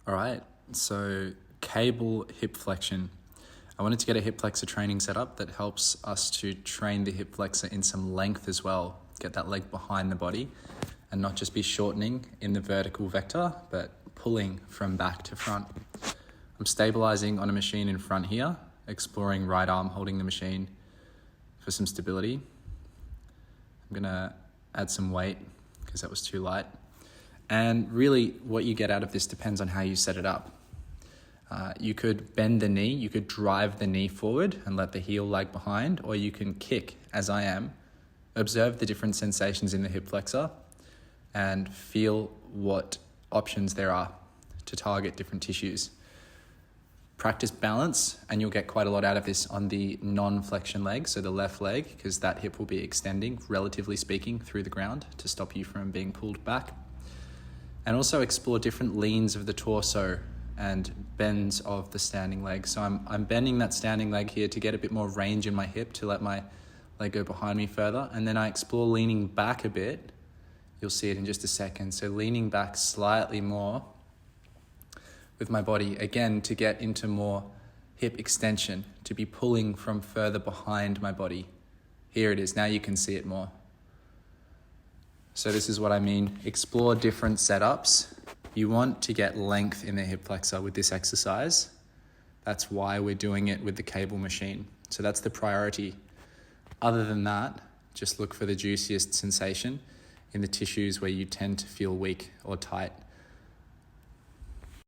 All right, so cable hip flexion. I wanted to get a hip flexor training setup that helps us to train the hip flexor in some length as well, get that leg behind the body and not just be shortening in the vertical vector, but pulling from back to front. I'm stabilizing on a machine in front here, exploring right arm holding the machine for some stability. I'm gonna add some weight because that was too light. And really what you get out of this depends on how you set it up. You could bend the knee, you could drive the knee forward and let the heel lag behind, or you can kick, as I am, observe the different sensations in the hip flexor and feel what options there are to target different tissues. Practice balance and you'll get quite a lot out of this on the non-flexion leg, so the left leg, because that hip will be extending, relatively speaking, through the ground to stop you from being pulled back. And also explore different leans of the torso and bends of the standing leg. So I'm bending that standing leg here to get a bit more range in my hip to let my leg go behind me further. And then I explore leaning back a bit. You'll see it in just a second. So leaning back slightly more with my body, again, to get into more hip extension, to be pulling from further behind my body. Here it is, now you can see it more. So this is what I mean, explore different setups. You want to get length in the hip flexor with this exercise. That's why we're doing it with the cable machine. So that's the priority. Other than that, just look for the juiciest sensation in the tissues where you tend to feel weak or tight.